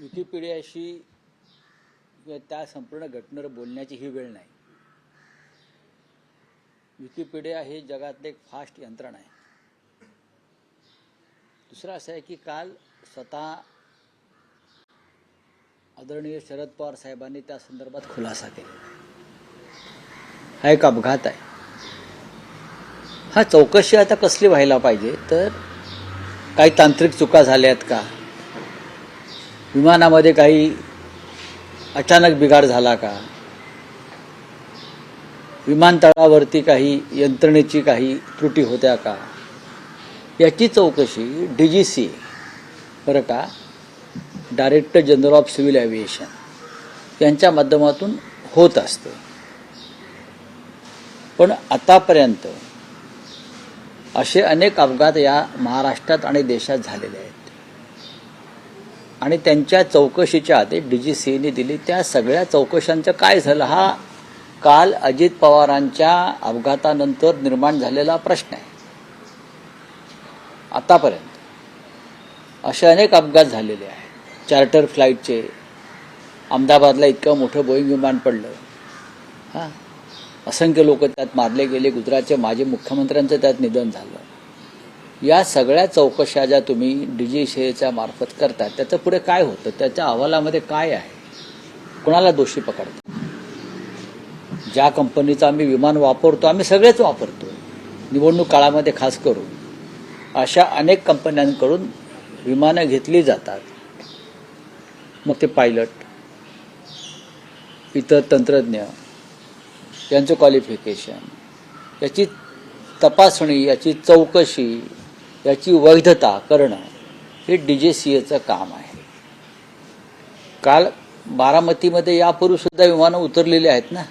विकिपीडियाशी किंवा त्या संपूर्ण घटनेवर बोलण्याची ही वेळ नाही. विकिपीडिया हे जगातलं एक फास्ट यंत्रणा आहे. दुसरं असं आहे की काल स्वतः आदरणीय शरद पवार साहेबांनी त्या संदर्भात खुलासा केला. हा एक अपघात आहे. हा चौकशी आता कसली व्हायला पाहिजे तर काही तांत्रिक चुका झाल्यात का, विमानामध्ये काही अचानक बिघाड झाला का, विमानतळावरती काही यंत्रणेची काही त्रुटी होत्या का, याची चौकशी DGCA बरं का, director general of civil aviation यांच्या माध्यमातून होत असते. पण आतापर्यंत असे अनेक अपघात या महाराष्ट्रात आणि देशात झालेले आहेत आणि त्यांच्या चौकशीच्या आदेश DGCAने दिली. त्या सगळ्या चौकशांचं काय झालं हा काल अजित पवारांच्या अपघातानंतर निर्माण झालेला प्रश्न आहे. आतापर्यंत असे अनेक अपघात झालेले आहेत. चार्टर फ्लाईटचे, अहमदाबादला इतकं मोठं बोईंग विमान पडलं, हां, असंख्य लोक त्यात मारले गेले, गुजरातच्या माजी मुख्यमंत्र्यांचं त्यात निधन झालं. या सगळ्या चौकशा ज्या तुम्ही DGCAच्या मार्फत करता त्याचं पुढे काय होतं, त्याच्या अहवालामध्ये काय आहे, कुणाला दोषी पकडतात. ज्या कंपनीचं आम्ही विमान वापरतो, आम्ही सगळेच वापरतो, निवडणूक काळामध्ये खास करून अशा अनेक कंपन्यांकडून विमानं घेतली जातात. मग ते पायलट, इतर तंत्रज्ञ यांचं क्वालिफिकेशन, याची तपासणी, याची चौकशी, याची वैधता करणं हे DGCAचं काम आहे. काल बारामतीमध्ये यापूर्वीसुद्धा विमानं उतरलेली आहेत ना.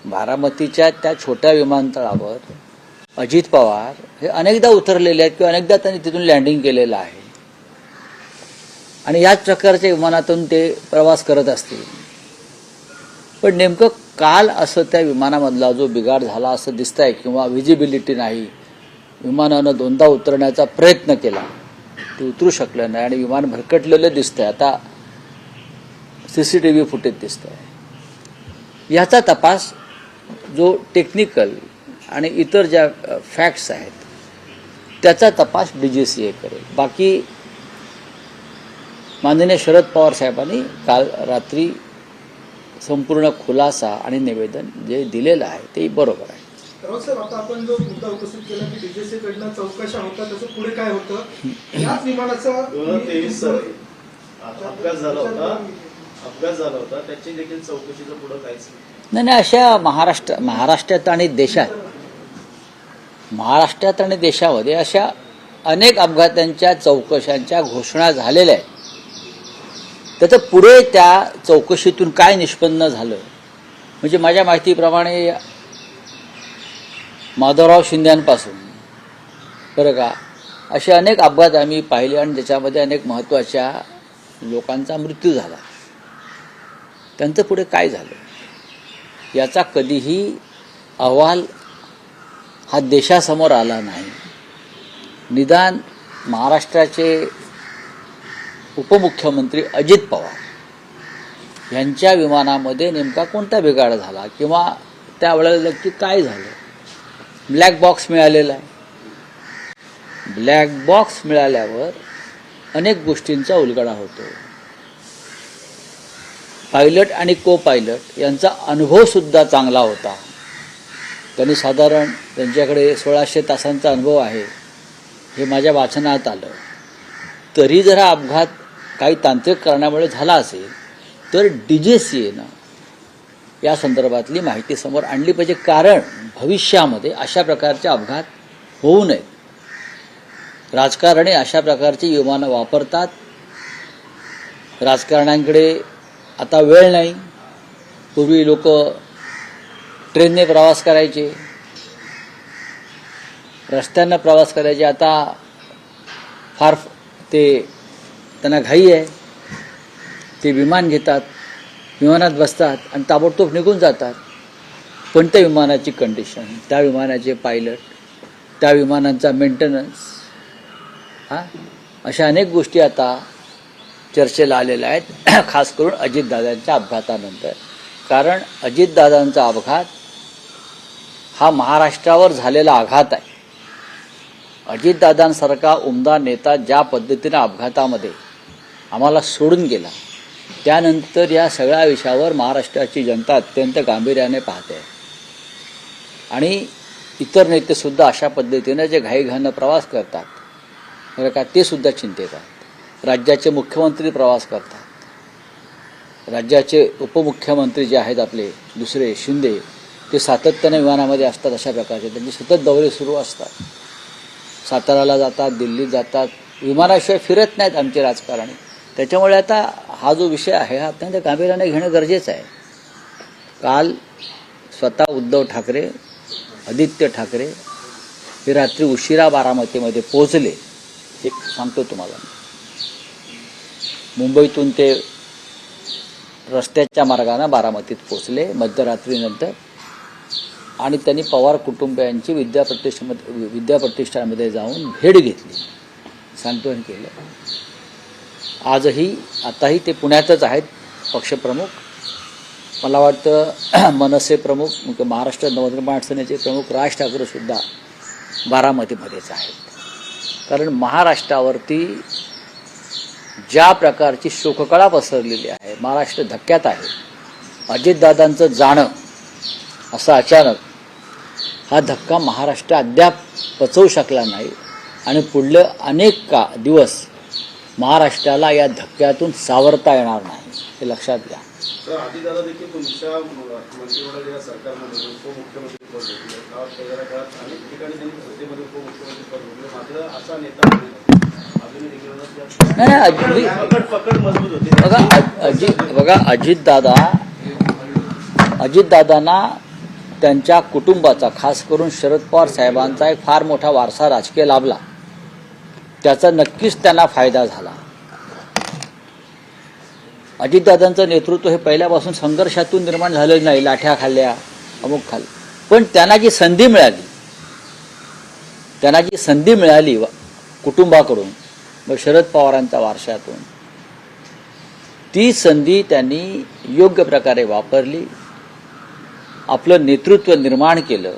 बारामतीच्या त्या छोट्या विमानतळावर अजित पवार हे अनेकदा उतरलेले आहेत किंवा अनेकदा त्यांनी तिथून लँडिंग केलेलं आहे आणि याच प्रकारच्या विमानातून ते प्रवास करत असतील. पण नेमकं काल असं त्या विमानामधला जो बिघाड झाला असं दिसतंय किंवा व्हिजिबिलिटी नाही, विमानानं दोनदा उतरण्याचा प्रयत्न केला, ते उतरू शकलं नाही आणि विमान भरकटलेलं दिसतंय. आता CCTV फुटेज दिसतंय. याचा तपास जो टेक्निकल आणि इतर ज्या फॅक्ट्स आहेत त्याचा तपास DGCA करेल. बाकी माननीय शरद पवार साहेबांनी काल रात्री संपूर्ण खुलासा आणि निवेदन जे दिलेलं आहे ते बरोबर आहे. सर, आता आपण जो मुद्दा उपस्थित केला की DGCA कडनं चौकशा होता, त्याचं पुढे काय होतं, याच विमानाचा अपघात झाला होता त्याची देखील चौकशीचं पुढे काहीच नाही. अशा महाराष्ट्रात आणि देशामध्ये अशा अनेक अपघातांच्या चौकशांच्या घोषणा झालेल्या आहेत. त्याचं पुढे त्या चौकशीतून काय निष्पन्न झालं, म्हणजे माझ्या माहितीप्रमाणे माधवराव शिंद्यांपासून बरं का असे अनेक अपघात आम्ही पाहिले आणि त्याच्यामध्ये अनेक महत्त्वाच्या लोकांचा मृत्यू झाला. त्यांचं पुढे काय झालं याचा कधीही अहवाल हा देशासमोर आला नाही. निदान महाराष्ट्राचे उपमुख्यमंत्री अजित पवार यांच्या विमानामध्ये नेमका कोणता बिघाड झाला किंवा त्यावेळेला नक्की काय झालं. ब्लॅक बॉक्स मिळालेला आहे. ब्लॅक बॉक्स मिळाल्यावर अनेक गोष्टींचा उलगडा होतो. पायलट आणि को पायलट यांचा अनुभवसुद्धा चांगला होता. त्यांनी साधारण त्यांच्याकडे 1600 तासांचा अनुभव आहे हे माझ्या वाचनात आलं. तरी जर हा अपघात काही तांत्रिक कारणामुळे झाला असेल तर DGCAनं या संदर्भातली माहिती समोर आणली पाहिजे, कारण भविष्यामध्ये अशा प्रकारचे अपघात होऊ नयेत. राजकारणी अशा प्रकारची विमानं वापरतात. राजकारण्यांकडे आता वेळ नाही. पूर्वी लोक ट्रेनने प्रवास करायचे, रस्त्यानं प्रवास करायचे. आता फार त्यांना घाई आहे, ते विमान घेतात, विमानात बसतात आणि ताबडतोब निघून जातात. पण त्या विमानाची कंडिशन, त्या विमानाचे पायलट, त्या विमानांचा मेंटेनन्स, अशा अनेक गोष्टी आता चर्चेला आलेल्या आहेत, खास करून अजितदादांच्या अपघातानंतर. कारण अजितदादांचा अपघात हा महाराष्ट्रावर झालेला आघात आहे. अजितदादांसारखा उमदा नेता ज्या पद्धतीनं अपघातामध्ये आम्हाला सोडून गेला, त्यानंतर या सगळ्या विषयावर महाराष्ट्राची जनता अत्यंत गांभीर्याने पाहते. आणि इतर नेतेसुद्धा अशा पद्धतीनं जे घाईघाईनं प्रवास करतात, बरं का, ते सुद्धा चिंतेत आहेत. राज्याचे मुख्यमंत्री प्रवास करतात, राज्याचे उपमुख्यमंत्री जे आहेत आपले दुसरे शिंदे, ते सातत्याने विमानामध्ये असतात. अशा प्रकारचे त्यांचे सतत दौरे सुरू असतात. साताऱ्याला जातात, दिल्लीत जातात, विमानाशिवाय फिरत नाहीत आमचे राजकारणी. त्याच्यामुळे आता हा जो विषय आहे हा अत्यंत गांभीर्याने घेणं गरजेचं आहे. काल स्वतः उद्धव ठाकरे, आदित्य ठाकरे हे रात्री उशिरा बारामतीमध्ये पोहोचले. एक सांगतो तुम्हाला, मुंबईतून ते रस्त्याच्या मार्गाने बारामतीत पोहोचले मध्यरात्रीनंतर. आणि त्यांनी पवार कुटुंबियांची विद्याप्रतिष्ठानमध्ये जाऊन भेट घेतली, सांत्वन केलं. आताही ते पुण्यातच आहेत पक्षप्रमुख. मला वाटतं मनसे प्रमुख, महाराष्ट्र नवनिर्माण सेनेचे प्रमुख राज ठाकरेसुद्धा बारामतीमध्येच आहेत. कारण महाराष्ट्रावरती ज्या प्रकारची शोककळा पसरलेली आहे, महाराष्ट्र धक्क्यात आहे. अजितदादांचं जाणं असं अचानक, हा धक्का महाराष्ट्र अद्याप पचवू शकला नाही. आणि पुढले अनेक दिवस महाराष्ट्राला या धक्क्यातून सावरता येणार नाही, हे लक्षात घ्या. तर आदिदादा देखील तुमच्या मंत्रिमंडळाच्या सरकारमध्ये उपमुख्यमंत्री पद होते. गेल्या काळात अनेक ठिकाणी त्यांनी सत्तेमध्ये उपमुख्यमंत्री पद होते. मात्र असा नेता अजूनही देखील पकड मजबूत होते. बघा अजितदादांना त्यांच्या कुटुंबाचा, खास करून शरद पवार साहेबांचा एक फार मोठा वारसा राजकीय लाभला. त्याचा नक्कीच त्यांना फायदा झाला. अजितदादांचं नेतृत्व हे पहिल्यापासून संघर्षातून निर्माण झालेलं नाही, लाठ्या खाल्ल्या, अमुक खाल्ल्या. पण त्यांना जी संधी मिळाली कुटुंबाकडून, व शरद पवारांच्या वारशातून, ती संधी त्यांनी योग्य प्रकारे वापरली. आपलं नेतृत्व निर्माण केलं.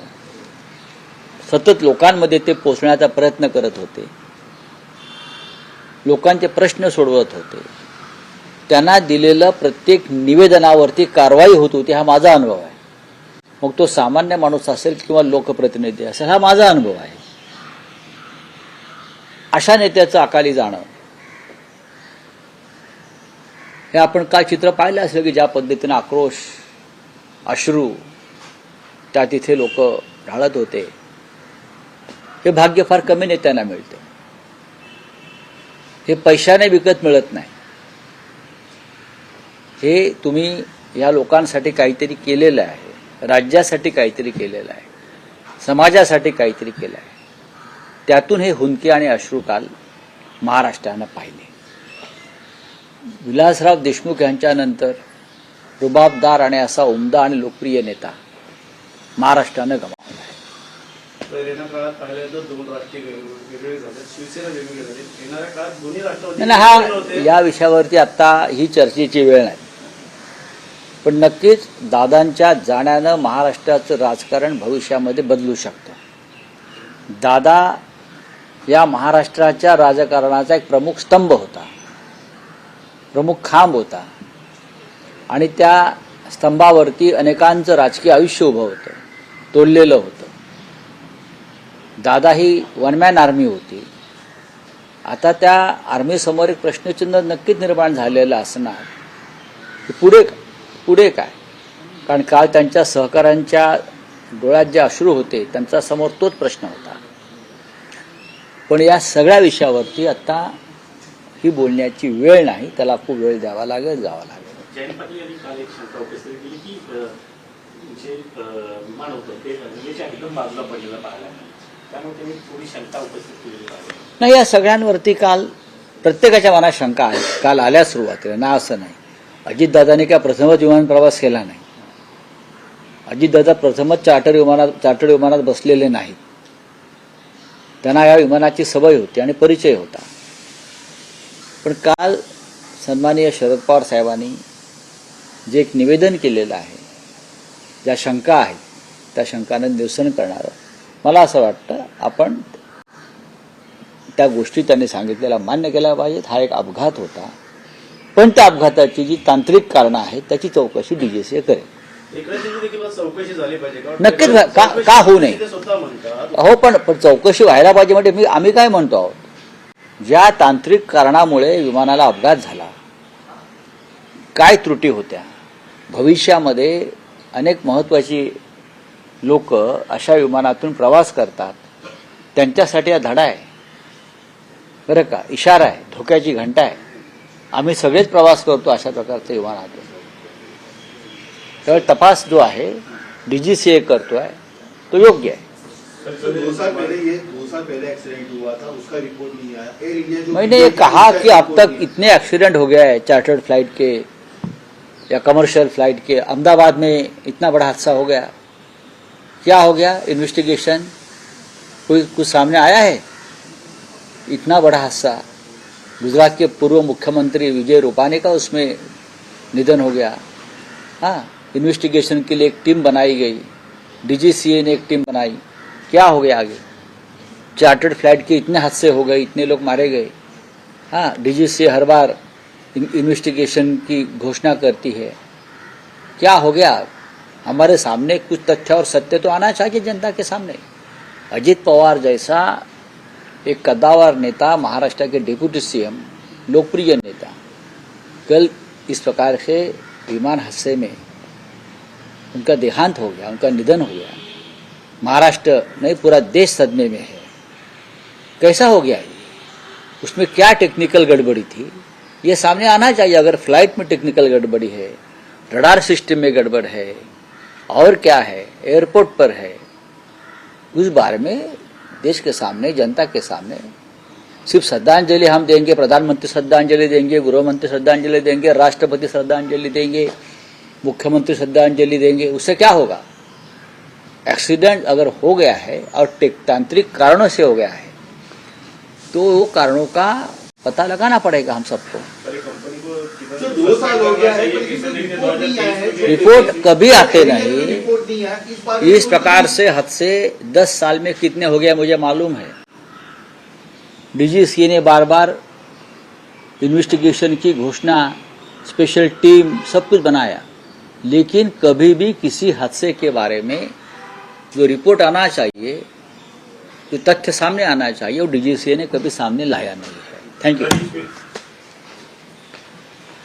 सतत लोकांमध्ये ते पोचण्याचा प्रयत्न करत होते, लोकांचे प्रश्न सोडवत होते. त्यांना दिलेलं प्रत्येक निवेदनावरती कारवाई होत होती, हा माझा अनुभव आहे. मग तो सामान्य माणूस असेल किंवा लोकप्रतिनिधी असेल, हा माझा अनुभव आहे. अशा नेत्याचं अकाली जाणं, हे आपण काय चित्र पाहिलं असेल की ज्या पद्धतीनं आक्रोश, अश्रू त्या तिथे लोक ढाळत होते. हे भाग्य फार कमी नेत्यांना मिळतं. हे पैशाने विकत मिळत नाही. हे तुम्ही या लोकांसाठी काहीतरी केलेलं आहे, राज्यासाठी काहीतरी केलेलं आहे, समाजासाठी काहीतरी केलं आहे. त्यातून हे हुंदके आणि अश्रू काल महाराष्ट्रानं पाहिले. विलासराव देशमुख यांच्यानंतर रुबाबदार आणि असा उमदा आणि लोकप्रिय नेता महाराष्ट्रानं गमावला आहे. येणाऱ्या काळात पाहिलं तर दोन राष्ट्रीय वेगवेगळे झाले, शिवसेना वेगवेगळे झाले. येणाऱ्या काळात दोन्ही राष्ट्रवादी हा या विषयावरती आता ही चर्चेची वेळ नाही. पण नक्कीच दादांच्या जाण्यानं महाराष्ट्राचं राजकारण भविष्यामध्ये बदलू शकतं. दादा या महाराष्ट्राच्या राजकारणाचा एक प्रमुख स्तंभ होता, प्रमुख खांब होता. आणि त्या स्तंभावरती अनेकांचं राजकीय आयुष्य उभं होतं, तोडलेलं होतं. दादा ही वन मॅन आर्मी होती. आता त्या आर्मीसमोर एक प्रश्नचिन्ह नक्कीच निर्माण झालेलं असणार की पुढे काय. कारण काल त्यांच्या सहकाऱ्यांच्या डोळ्यात जे अश्रू होते, त्यांचा समोर तोच प्रश्न होता. पण या सगळ्या विषयावरती आता ही बोलण्याची वेळ नाही, त्याला खूप वेळ जावा लागेल. जयंत पाटील यांनी काल एक शंका उपस्थित केली की जे विमान होतं ते रनवेच्या एकदम बाजूला पडलेलं पाहायला, त्यामुळे त्यांनी थोडी शंका उपस्थित केलेली पाहिजे. नाही, या सगळ्यांवरती काल प्रत्येकाच्या मनात शंका आहे. काल आल्या सुरुवातीला ना, असं नाही. अजितदादांनी काय प्रथमच विमान प्रवास केला नाही. अजितदादा प्रथमच चार्टर्ड विमानात बसलेले नाहीत. त्यांना या विमानाची सवय होती आणि परिचय होता. पण काल सन्माननीय शरद पवार साहेबांनी जे एक निवेदन केलेलं आहे, ज्या शंका आहेत त्या शंकांना निरसन करणारं मला असं वाटतं आपण त्या गोष्टी त्यांनी सांगितलेल्या मान्य केल्या पाहिजेत. हा एक अपघात होता, पण त्या अपघाताची जी तांत्रिक कारणं आहेत त्याची चौकशी डीजीसीए करेल. एकनाथ देखील चौकशी झाली पाहिजे का? नक्कीच का होऊ नये? ते स्वतः म्हणतात. हो, पण चौकशी व्हायला पाहिजे. म्हणजे आम्ही काय म्हणतो आहोत, ज्या तांत्रिक कारणामुळे विमानाला अपघात झाला, काय त्रुटी होत्या, भविष्यामध्ये अनेक महत्त्वाची लोक अशा विमानातून प्रवास करतात, त्यांच्यासाठी हा धडा आहे बरं का, इशारा आहे, धोक्याची घंटा आहे. आम्ही सगळेच प्रवास करतो अशा प्रकारचे विमानातून. तर तपास जो आहे डीजीसीए करतोय तो योग्य आहे. सर, 2 साल पहले एक्सीडेंट हुआ था, उसका रिपोर्ट नहीं आया. एयर इंडिया जो मैंने ये कहा कि अब तक इतने एक्सीडेंट हो गया है चार्टर्ड फ्लाइट के या कमर्शियल फ्लाइट के. अहमदाबाद में इतना बड़ा हादसा हो गया, क्या हो गया? इन्वेस्टिगेशन कुछ सामने आया है? इतना बड़ा हादसा, गुजरात के पूर्व मुख्यमंत्री विजय रूपानी का उसमें निधन हो गया. हाँ, इन्वेस्टिगेशन के लिए एक टीम बनाई गई, डीजीसीए ने एक टीम बनाई. क्या हो गया आगे? चार्टर्ड फ्लाइट के इतने हादसे हो गए, इतने लोग मारे गए. हाँ, डीजीसीए हर बार इन्वेस्टिगेशन की घोषणा करती है. क्या हो गया? हमारे सामने कुछ तथ्य और सत्य तो आना चाहिए जनता के सामने. अजित पवार जैसा एक कद्दावर नेता, महाराष्ट्र के डिप्टी सीएम, लोकप्रिय नेता, कल इस प्रकार से विमान हादसे में उनका देहांत हो गया, उनका निधन हो गया. महाराष्ट्र नहीं पूरा देश सदमे में है. कैसा हो गया ये? उसमें क्या टेक्निकल गड़बड़ी थी ये सामने आना चाहिए. अगर फ्लाइट में टेक्निकल गड़बड़ी है, रडार सिस्टम में गड़बड़ है, और क्या है, एयरपोर्ट पर है, उस बारे में देश के सामने, जनता के सामने सिर्फ श्रद्धांजलि हम देंगे, प्रधानमंत्री श्रद्धांजलि देंगे, गृहमंत्री श्रद्धांजलि देंगे, राष्ट्रपति श्रद्धांजलि देंगे, मुख्यमंत्री श्रद्धांजलि देंगे, उससे क्या होगा? एक्सीडेंट अगर हो गया है और तांत्रिक कारणों से हो गया है तो वो कारणों का पता लगाना पड़ेगा हम सबको. जो 2 साल हो गया है, पर किसी रिपोर्ट नहीं आया है. रिपोर्ट कभी आते नहीं. रिपोर्ट नहीं आया. इस बार इस प्रकार से हादसे 10 साल में कितने हो गए मुझे मालूम है. डीजीसीए ने बार बार इन्वेस्टिगेशन की घोषणा, स्पेशल टीम, सब कुछ बनाया, लेकिन कभी भी किसी हादसे के बारे में जो रिपोर्ट आना चाहिए, जो तथ्य सामने आना चाहिए, वो डीजीसीए ने कभी सामने लाया नहीं है. Thank you.